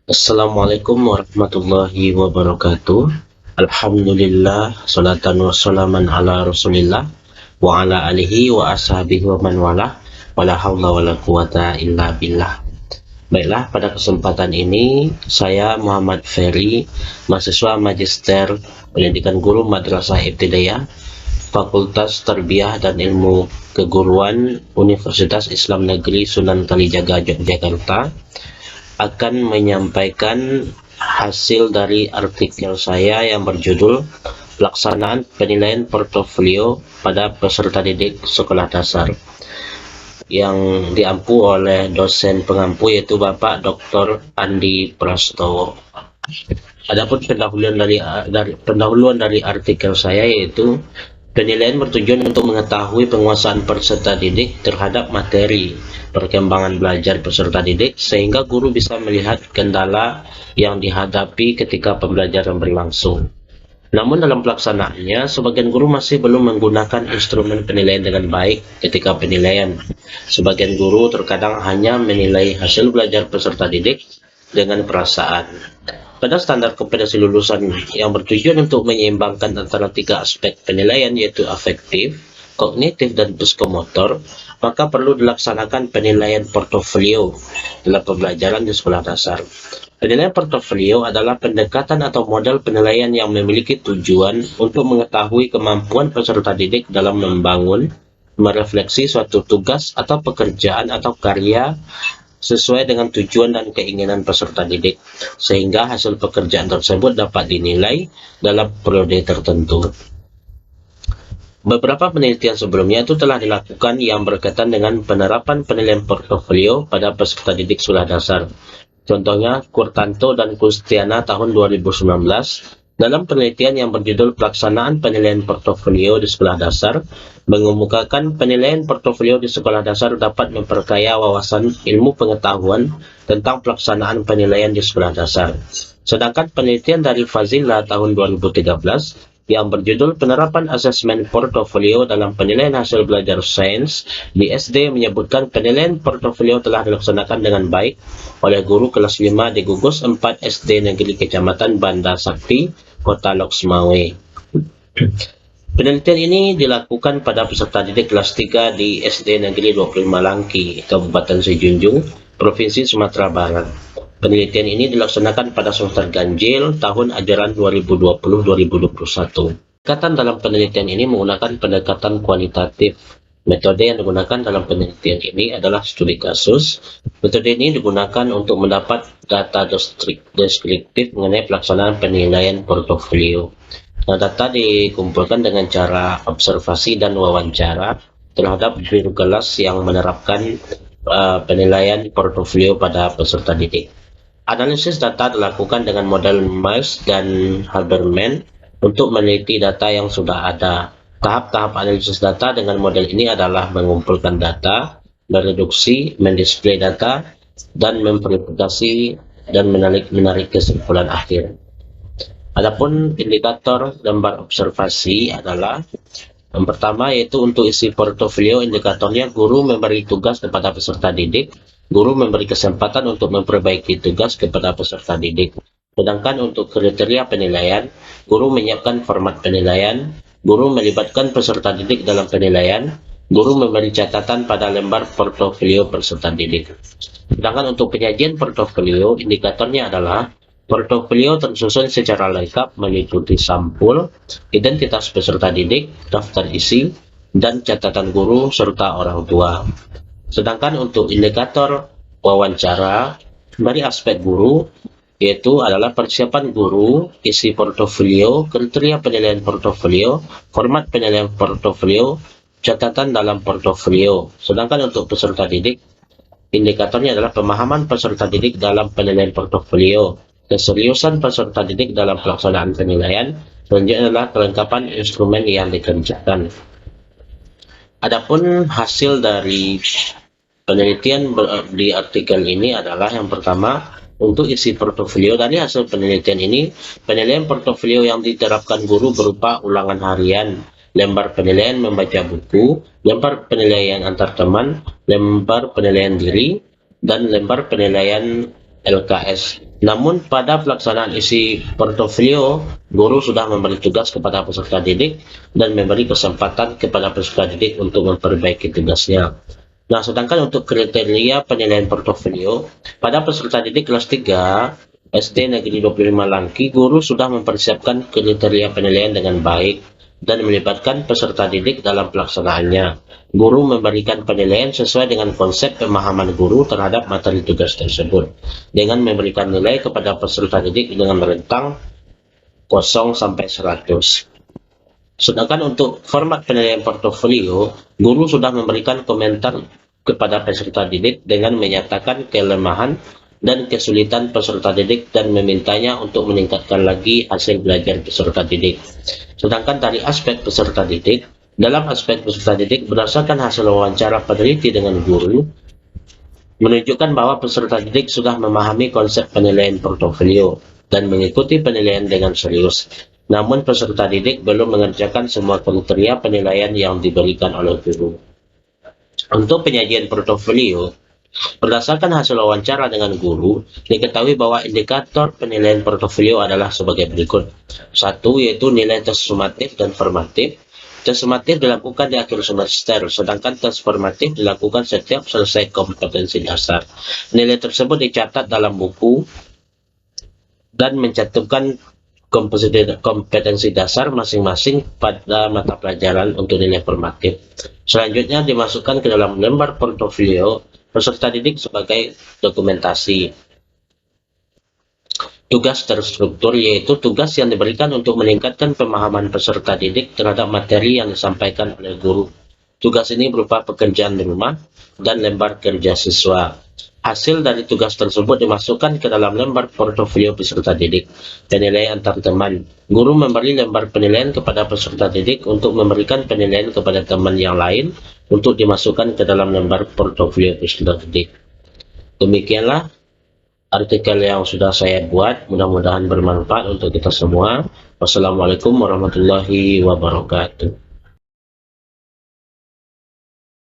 Assalamualaikum warahmatullahi wabarakatuh. Alhamdulillah, salatan wassalaman ala rasulillah wa ala alihi wa ashabihi wa man wala wala hawla wala quwata illa billah. Baiklah, pada kesempatan ini saya Muhammad Ferry, mahasiswa Magister Pendidikan Guru Madrasah Ibtidaiyah, Fakultas Tarbiyah dan Ilmu Keguruan Universitas Islam Negeri Sunan Kalijaga, Yogyakarta, akan menyampaikan hasil dari artikel saya yang berjudul Pelaksanaan Penilaian Portofolio pada Peserta Didik Sekolah Dasar, yang diampu oleh dosen pengampu yaitu Bapak Dr. Andi Prastowo. Adapun pendahuluan dari artikel saya yaitu penilaian bertujuan untuk mengetahui penguasaan peserta didik terhadap materi perkembangan belajar peserta didik sehingga guru bisa melihat kendala yang dihadapi ketika pembelajaran berlangsung. Namun dalam pelaksanaannya, sebagian guru masih belum menggunakan instrumen penilaian dengan baik ketika penilaian. Sebagian guru terkadang hanya menilai hasil belajar peserta didik dengan perasaan. Pada standar kompetensi lulusan yang bertujuan untuk menyeimbangkan antara tiga aspek penilaian yaitu afektif, kognitif, dan psikomotor, maka perlu dilaksanakan penilaian portofolio dalam pembelajaran di sekolah dasar. Penilaian portofolio adalah pendekatan atau model penilaian yang memiliki tujuan untuk mengetahui kemampuan peserta didik dalam membangun, merefleksi suatu tugas atau pekerjaan atau karya sesuai dengan tujuan dan keinginan peserta didik, sehingga hasil pekerjaan tersebut dapat dinilai dalam periode tertentu. Beberapa penelitian sebelumnya itu telah dilakukan yang berkaitan dengan penerapan penilaian portofolio pada peserta didik sekolah dasar. Contohnya, Kurtanto dan Kustiana tahun 2019 dalam penelitian yang berjudul Pelaksanaan Penilaian Portofolio di Sekolah Dasar, mengemukakan penilaian portofolio di sekolah dasar dapat memperkaya wawasan ilmu pengetahuan tentang pelaksanaan penilaian di sekolah dasar. Sedangkan penelitian dari Fazila tahun 2013 yang berjudul Penerapan Asesmen Portofolio dalam Penilaian Hasil Belajar Sains di SD menyebutkan penilaian portofolio telah dilaksanakan dengan baik oleh guru kelas 5 di Gugus 4 SD Negeri Kecamatan Banda Sakti, Kota Loksmawe. Penelitian ini dilakukan pada peserta didik kelas 3 di SD Negeri 25 Langki, Kabupaten Sejunjung, Provinsi Sumatera Barat. Penelitian ini dilaksanakan pada semester ganjil tahun ajaran 2020-2021. Pendekatan dalam penelitian ini menggunakan pendekatan kualitatif. Metode yang digunakan dalam penelitian ini adalah studi kasus. Metode ini digunakan untuk mendapat data deskriptif mengenai pelaksanaan penilaian portofolio. Nah, data dikumpulkan dengan cara observasi dan wawancara terhadap guru kelas yang menerapkan penilaian portofolio pada peserta didik. Analisis data dilakukan dengan model Miles dan Halberman untuk meneliti data yang sudah ada. Tahap-tahap analisis data dengan model ini adalah mengumpulkan data, mereduksi, mendisplay data, dan memverifikasi dan menarik kesimpulan akhir. Adapun indikator gambar observasi adalah yang pertama yaitu untuk isi portofolio, indikatornya guru memberi tugas kepada peserta didik. Guru memberi kesempatan untuk memperbaiki tugas kepada peserta didik. Sedangkan untuk kriteria penilaian, guru menyiapkan format penilaian, guru melibatkan peserta didik dalam penilaian, guru memberi catatan pada lembar portofolio peserta didik. Sedangkan untuk penyajian portofolio, indikatornya adalah portofolio tersusun secara lengkap meliputi sampul, identitas peserta didik, daftar isi, dan catatan guru serta orang tua. Sedangkan untuk indikator wawancara dari aspek guru, yaitu adalah persiapan guru, isi portofolio, kriteria penilaian portofolio, format penilaian portofolio, catatan dalam portofolio. Sedangkan untuk peserta didik, indikatornya adalah pemahaman peserta didik dalam penilaian portofolio, keseriusan peserta didik dalam pelaksanaan penilaian, selanjutnya adalah kelengkapan instrumen yang dikerjakan. Adapun hasil dari penelitian di artikel ini adalah yang pertama, untuk isi portofolio. Dari hasil penelitian ini, penilaian portofolio yang diterapkan guru berupa ulangan harian, lembar penilaian membaca buku, lembar penilaian antar teman, lembar penilaian diri, dan lembar penilaian LKS Namun pada pelaksanaan isi portofolio, guru sudah memberi tugas kepada peserta didik dan memberi kesempatan kepada peserta didik untuk memperbaiki tugasnya. Nah, sedangkan untuk kriteria penilaian portofolio, pada peserta didik kelas 3 SD Negeri 25 Langki, guru sudah mempersiapkan kriteria penilaian dengan baik dan melibatkan peserta didik dalam pelaksanaannya. Guru memberikan penilaian sesuai dengan konsep pemahaman guru terhadap materi tugas tersebut, dengan memberikan nilai kepada peserta didik dengan rentang 0 sampai 100. Sedangkan untuk format penilaian portofolio, guru sudah memberikan komentar kepada peserta didik dengan menyatakan kelemahan dan kesulitan peserta didik dan memintanya untuk meningkatkan lagi hasil belajar peserta didik. Sedangkan dari aspek peserta didik, dalam aspek peserta didik berdasarkan hasil wawancara peneliti dengan guru, menunjukkan bahwa peserta didik sudah memahami konsep penilaian portofolio dan mengikuti penilaian dengan serius. Namun peserta didik belum mengerjakan semua kriteria penilaian yang diberikan oleh guru. Untuk penyajian portofolio, berdasarkan hasil wawancara dengan guru, diketahui bahwa indikator penilaian portofolio adalah sebagai berikut. 1. Yaitu nilai tes sumatif dan formatif. Tes sumatif dilakukan di akhir semester, sedangkan tes formatif dilakukan setiap selesai kompetensi dasar. Nilai tersebut dicatat dalam buku dan mencantumkan kompetensi dasar masing-masing pada mata pelajaran untuk nilai formatif. Selanjutnya dimasukkan ke dalam lembar portofolio peserta didik sebagai dokumentasi. Tugas terstruktur yaitu tugas yang diberikan untuk meningkatkan pemahaman peserta didik terhadap materi yang disampaikan oleh guru. Tugas ini berupa pekerjaan di rumah dan lembar kerja siswa. Hasil dari tugas tersebut dimasukkan ke dalam lembar portofolio peserta didik. Penilaian antar teman. Guru memberi lembar penilaian kepada peserta didik untuk memberikan penilaian kepada teman yang lain untuk dimasukkan ke dalam lembar portofolio peserta didik. Demikianlah artikel yang sudah saya buat, mudah-mudahan bermanfaat untuk kita semua. Wassalamualaikum warahmatullahi wabarakatuh.